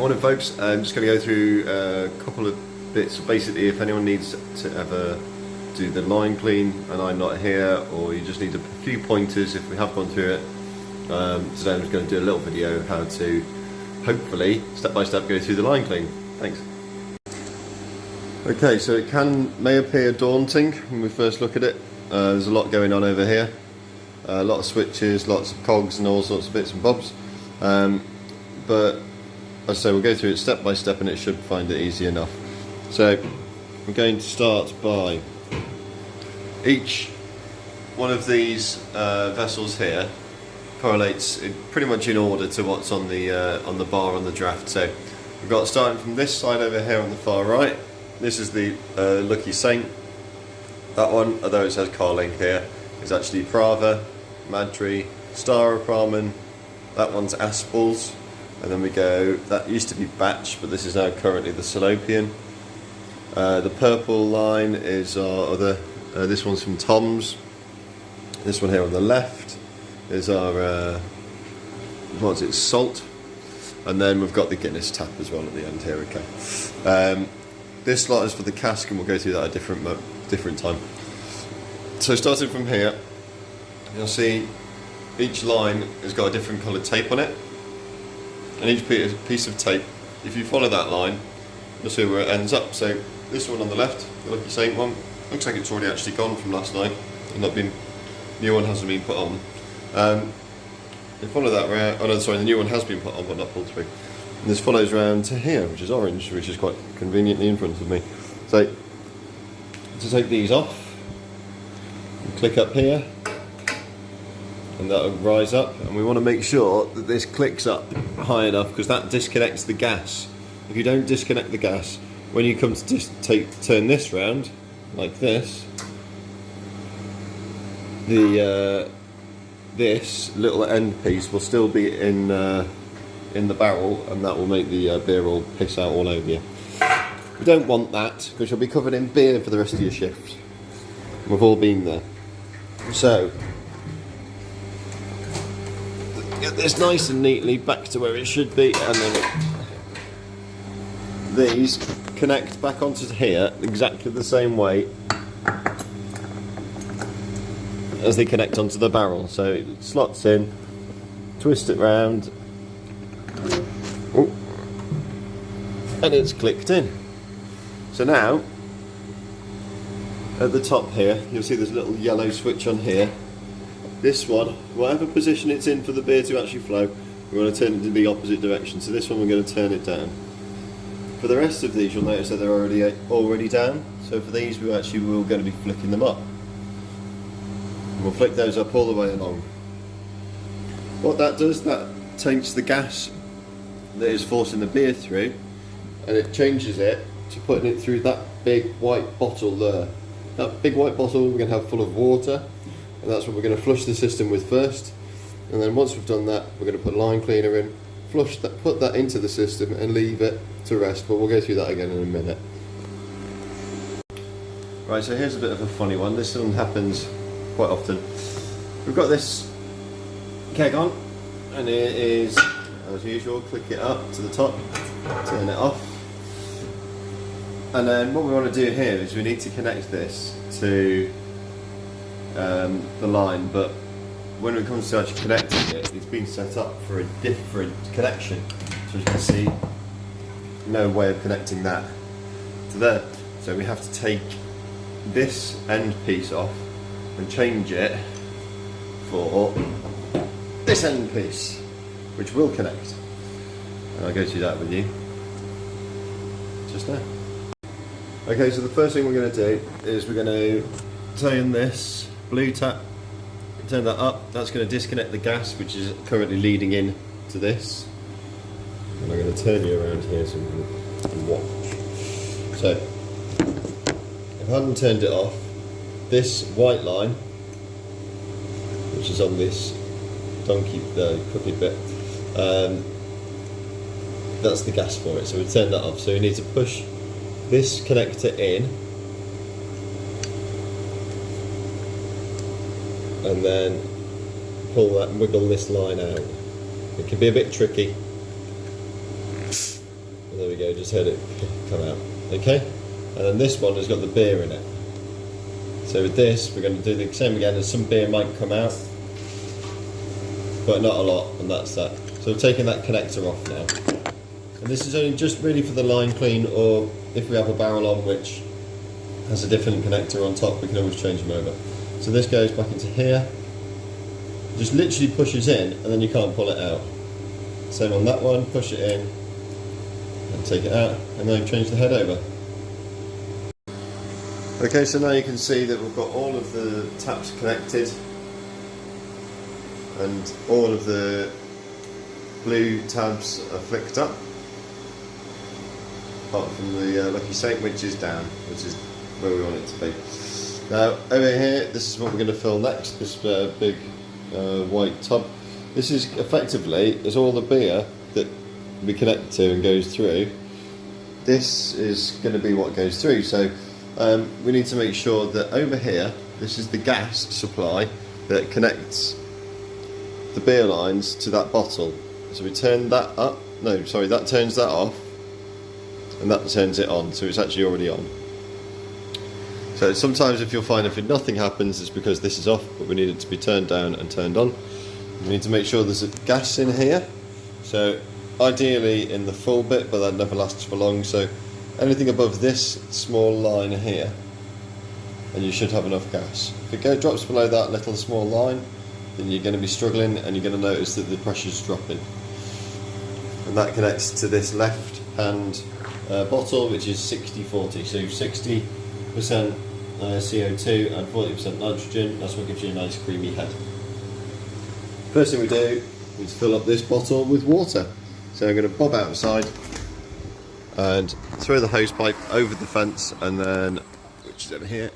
Morning folks, I'm just going to go through a couple of bits. Basically, if anyone needs to ever do the line clean and I'm not here, or you just need a few pointers if we have gone through it, today I'm just going to do a little video of how to, hopefully, step by step go through the line clean. Thanks. Okay, so it may appear daunting when we first look at it. There's a lot going on over here. A lot of switches, lots of cogs and all sorts of bits and bobs. But as I say, we'll go through it step by step and it should find it easy enough. So we're going to start by each one of these vessels here correlates pretty much in order to what's on the bar on the draft. So we've got starting from this side over here on the far right. This is the Lucky Saint. That one, although it says Carlink here, is actually Prava, Madri, Star of Brahman. That one's Aspels. And then we go, that used to be Batch, but this is now currently the Salopian. The purple line is our other, this one's from Tom's. This one here on the left is our, what's it, Salt. And then we've got the Guinness tap as well at the end here, okay. This lot is for the cask and we'll go through that at a different time. So starting from here, you'll see each line has got a different coloured tape on it. And each piece of tape, if you follow that line, you'll see where it ends up. So this one on the left, the Lucky Saint one, looks like it's already actually gone from last night and new one hasn't been put on. You follow that round, oh no, sorry, the new one has been put on but not pulled through. And this follows round to here, which is orange, which is quite conveniently in front of me. So to take these off, you click up here, and that'll rise up, and we want to make sure that this clicks up high enough because that disconnects the gas. If you don't disconnect the gas, when you come to turn this round, like this, this little end piece will still be in the barrel, and that will make the beer all piss out all over you. We don't want that because you'll be covered in beer for the rest of your shift. We've all been there. So get this nice and neatly back to where it should be, and then these connect back onto here exactly the same way as they connect onto the barrel. So it slots in, twist it round, and it's clicked in. So now at the top here you'll see there's a little yellow switch on here. This one, whatever position it's in for the beer to actually flow, we're going to turn it in the opposite direction. So this one we're going to turn it down. For the rest of these, you'll notice that they're already down. So for these, we're going to be flicking them up. And we'll flick those up all the way along. What that does, that takes the gas that is forcing the beer through, and it changes it to putting it through that big white bottle there. That big white bottle we're going to have full of water. And that's what we're going to flush the system with first, and then once we've done that we're going to put line cleaner in, flush that, put that into the system and leave it to rest, but we'll go through that again in a minute. Right, so here's a bit of a funny one. This one happens quite often. We've got this keg on and it is, as usual, click it up to the top, turn it off, and then what we want to do here is we need to connect this to the line, but when it comes to actually connecting it, it's been set up for a different connection. So as you can see, no way of connecting that to there. So we have to take this end piece off and change it for this end piece, which will connect. And I'll go through that with you just now. Okay, so the first thing we're going to do is we're going to turn this blue tap, turn that up. That's going to disconnect the gas which is currently leading in to this, and I'm going to turn you around here so you can watch. So if I hadn't turned it off, this white line which is on this donkey crooked bit, that's the gas for it, so we turn that off. So we need to push this connector in and then pull that, wiggle this line out. It can be a bit tricky. go, just heard it come out. Okay, and then this one has got the beer in it. So with this, we're going to do the same again, and some beer might come out, but not a lot, and that's that. So I've taken that connector off now. And this is only just really for the line clean, or if we have a barrel on which has a different connector on top, we can always change them over. So this goes back into here, just literally pushes in, and then you can't pull it out. Same on that one, push it in, and take it out, and then change the head over. Okay, so now you can see that we've got all of the taps connected, and all of the blue tabs are flicked up, apart from the lucky saint, which is down, which is where we want it to be. Now over here, this is what we're going to fill next, this big white tub. This is effectively, is all the beer that we connect to and goes through. This is going to be what goes through, so we need to make sure that over here, this is the gas supply that connects the beer lines to that bottle. So we turn that up, no sorry, that turns that off, and that turns it on, so it's actually already on. So sometimes if you'll find if nothing happens, it's because this is off, but we need it to be turned down and turned on. We need to make sure there's a gas in here, so ideally in the full bit, but that never lasts for long, so anything above this small line here, and you should have enough gas. If it drops below that little small line, then you're going to be struggling, and you're going to notice that the pressure's dropping. And that connects to this left hand bottle, which is 60-40, so 60% CO2 and 40% nitrogen. That's what gives you a nice creamy head. First thing we do is fill up this bottle with water. So I'm going to bob outside and throw the hose pipe over the fence, and then, which is over here,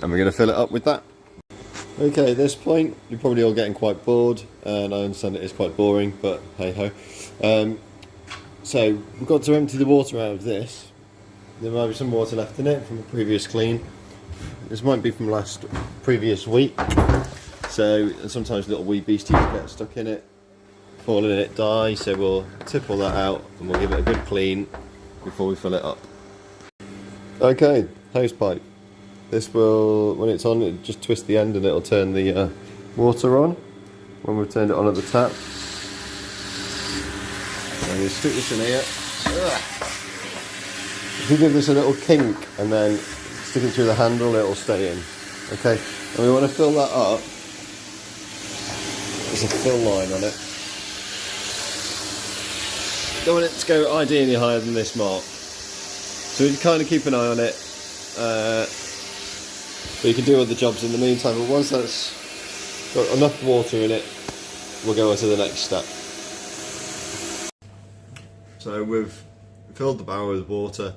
and we're going to fill it up with that. Okay, at this point you're probably all getting quite bored, and I understand it is quite boring, but hey ho. So we've got to empty the water out of this. There might be some water left in it from a previous clean. This might be from previous week. So sometimes little wee beasties get stuck in it, fall in it, die. So we'll tip all that out and we'll give it a good clean before we fill it up. Okay, hose pipe. This will, when it's on, it just twist the end and it'll turn the water on when we've turned it on at the tap. And you stick this in here. If you give this a little kink and then stick it through the handle, it'll stay in. Okay, and we want to fill that up. There's a fill line on it. Don't want it to go ideally higher than this mark. So you kind of keep an eye on it. But you can do other jobs in the meantime. But once that's got enough water in it, we'll go on to the next step. So we've filled the barrel with water.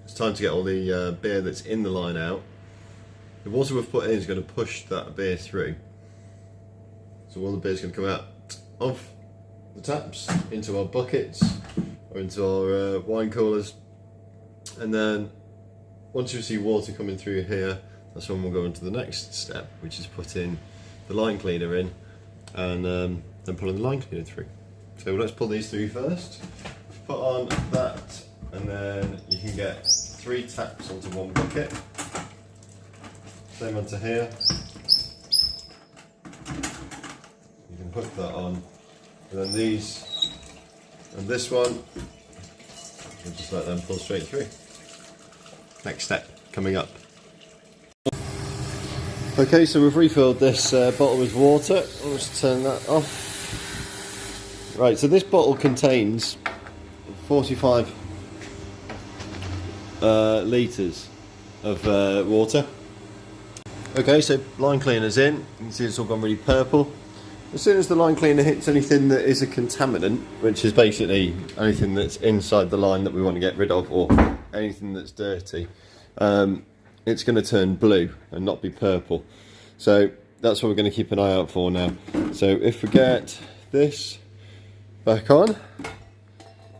It's time to get all the beer that's in the line out. The water we've put in is going to push that beer through. So all the beer is going to come out of the taps into our buckets or into our wine coolers. And then once you see water coming through here, that's when we'll go into the next step, which is putting the line cleaner in and then pulling the line cleaner through. So let's pull these through first. Put on that, and then you can get 3 taps onto one bucket. Same onto here. You can hook that on, and then these and this one, we'll just let them pull straight through. Next step coming up. Okay, so we've refilled this bottle with water. I'll just turn that off. Right, so this bottle contains 45 litres of water. Okay, so line cleaner's in. You can see it's all gone really purple. As soon as the line cleaner hits anything that is a contaminant, which is basically anything that's inside the line that we want to get rid of, or anything that's dirty, it's going to turn blue and not be purple. So that's what we're going to keep an eye out for now. So if we get this back on,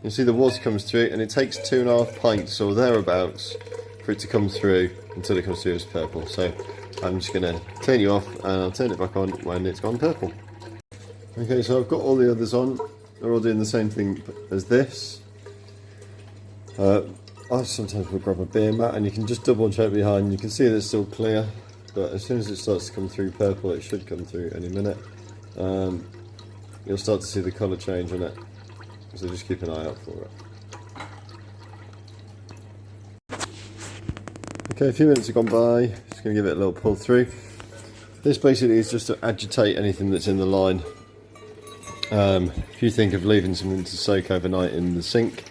you see the water comes through, and it takes 2.5 pints or thereabouts for it to come through until it comes through as purple. So I'm just going to turn you off and I'll turn it back on when it's gone purple. Okay, so I've got all the others on. are all doing the same thing as this. I sometimes will grab a beer mat and you can just double check behind. You can see that it's still clear, but as soon as it starts to come through purple, it should come through any minute. You'll start to see the colour change on it, so just keep an eye out for it. Okay, a few minutes have gone by, just going to give it a little pull through. This basically is just to agitate anything that's in the line. If you think of leaving something to soak overnight in the sink,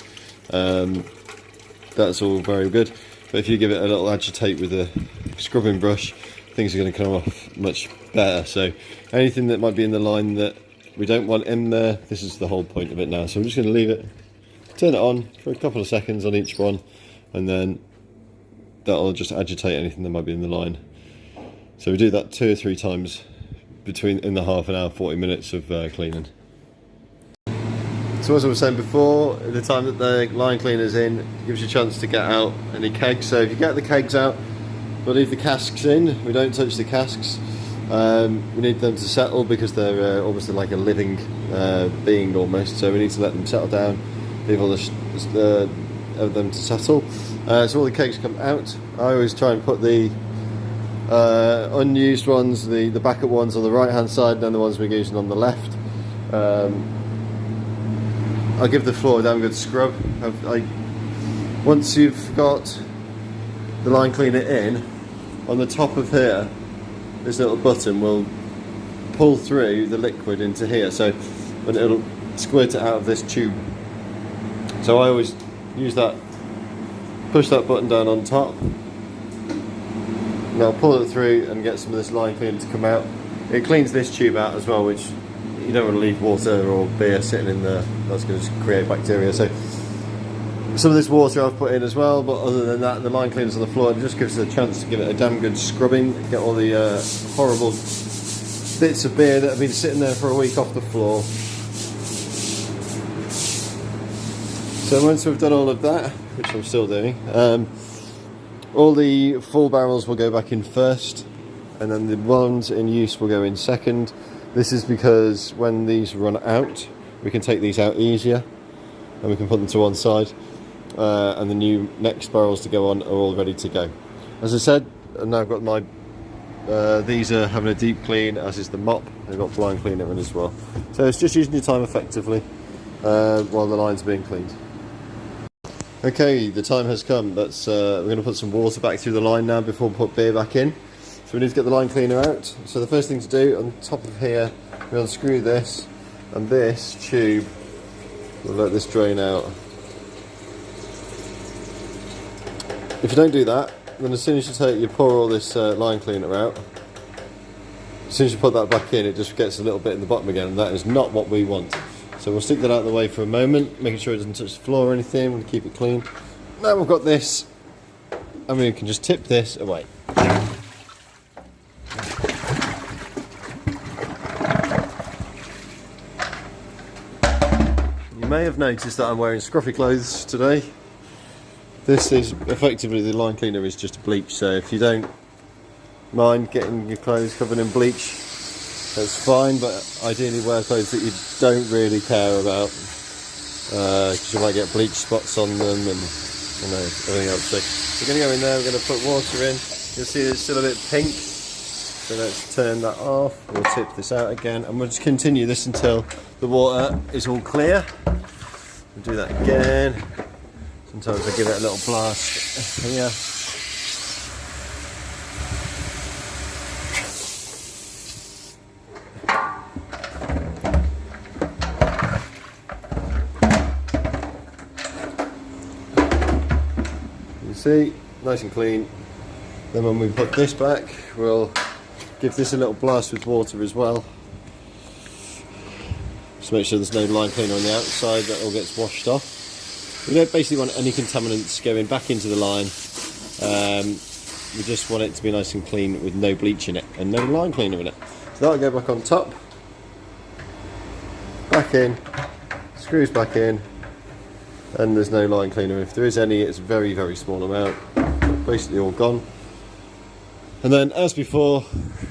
that's all very good, but if you give it a little agitate with a scrubbing brush, things are going to come off much better. So anything that might be in the line that we don't want in there, this is the whole point of it now. So I'm just going to leave it, turn it on for a couple of seconds on each one, and then that'll just agitate anything that might be in the line. So we do that 2 or 3 times in the half an hour, 40 minutes of cleaning. So as I was saying before, at the time that the line cleaner's in, it gives you a chance to get out any kegs. So if you get the kegs out, we'll leave the casks in. We don't touch the casks. We need them to settle because they're almost like a living being almost. So we need to let them settle down, leave all them to settle. So all the kegs come out. I always try and put the unused ones, the backup ones on the right hand side, and then the ones we're using on the left. I'll give the floor a damn good scrub. Once you've got the line cleaner in, on the top of here, this little button will pull through the liquid into here, so when it'll squirt it out of this tube. So I always use that, push that button down on top, and I'll pull it through and get some of this line cleaner to come out. It cleans this tube out as well, which you don't want to leave water or beer sitting in there. That's going to create bacteria. So some of this water I've put in as well, but other than that, the line cleaner's on the floor. It just gives us a chance to give it a damn good scrubbing, get all the horrible bits of beer that have been sitting there for a week off the floor. So once we've done all of that, which I'm still doing, all the full barrels will go back in first, and then the ones in use will go in second. This is because when these run out, we can take these out easier and we can put them to one side, and the new next barrels to go on are all ready to go. As I said, and now I've got my these are having a deep clean, as is the mop. They've got blind cleaner in as well. So it's just using your time effectively while the line's being cleaned. Okay, the time has come. We're going to put some water back through the line now before we put beer back in. So we need to get the line cleaner out. So the first thing to do, on top of here, we unscrew this, and this tube will let this drain out. If you don't do that, then as soon as you pour all this line cleaner out, as soon as you put that back in, it just gets a little bit in the bottom again, and that is not what we want. So we'll stick that out of the way for a moment, making sure it doesn't touch the floor or anything. We'll keep it clean. Now we've got this, and we can just tip this away. You may have noticed that I'm wearing scruffy clothes today. This is effectively, the line cleaner is just bleach, so if you don't mind getting your clothes covered in bleach, that's fine, but ideally wear clothes that you don't really care about, because you might get bleach spots on them and everything else. So we're going to go in there, we're going to put water in. You'll see it's still a bit pink, so let's turn that off. We'll tip this out again, and we'll just continue this until the water is all clear. We'll do that again. Sometimes I give it a little blast here. You see, nice and clean. Then when we put this back, we'll give this a little blast with water as well. Just make sure there's no line cleaner on the outside, that all gets washed off. We don't basically want any contaminants going back into the line. We just want it to be nice and clean with no bleach in it and no line cleaner in it. So that'll go back on top, back in, screws back in, and there's no line cleaner. If there is any, it's a very, very small amount. Basically all gone. And then, as before,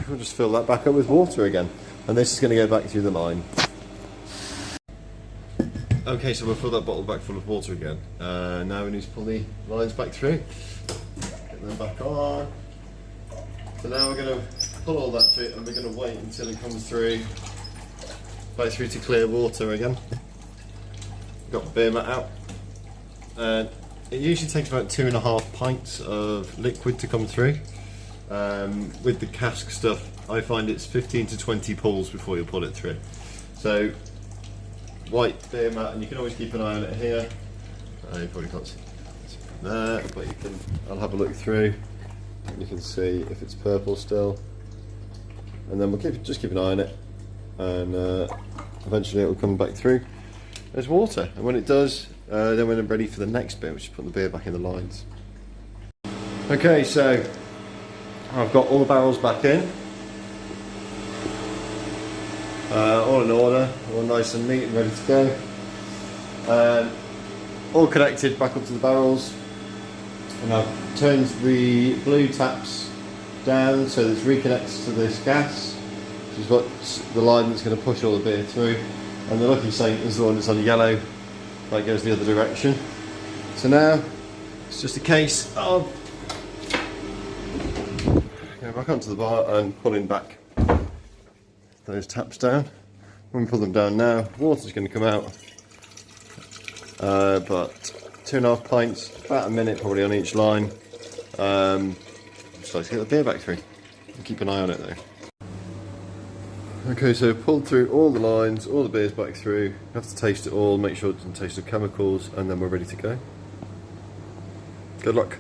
we'll just fill that back up with water again. And this is going to go back through the line. Okay, so we'll fill that bottle back full of water again. Now we need to pull the lines back through. Get them back on. So now we're going to pull all that through and we're going to wait until it comes through, back through to clear water again. Got the beer mat out. And it usually takes about 2.5 pints of liquid to come through. With the cask stuff, I find it's 15 to 20 pulls before you pull it through. So, white beer mat, and you can always keep an eye on it here. You probably can't see it there, but you can. I'll have a look through. You can see if it's purple still, and then we'll just keep an eye on it, and eventually it will come back through as water. And when it does, then we're ready for the next bit, which is put the beer back in the lines. Okay, so I've got all the barrels back in. All in order, all nice and neat and ready to go. All connected back up to the barrels, and I've turned the blue taps down so that it reconnects to this gas, which is what the line that's going to push all the beer through. And the lucky saint is the one that's on yellow, that goes the other direction. So now it's just a case of going back onto the bar and pulling back those taps down. When we pull them down now, water's going to come out, but 2.5 pints, about a minute probably on each line. Just like to get the beer back through. Keep an eye on it though. Okay, so pulled through all the lines, all the beers back through. You have to taste it all, make sure it doesn't taste of chemicals, and then we're ready to go. Good luck.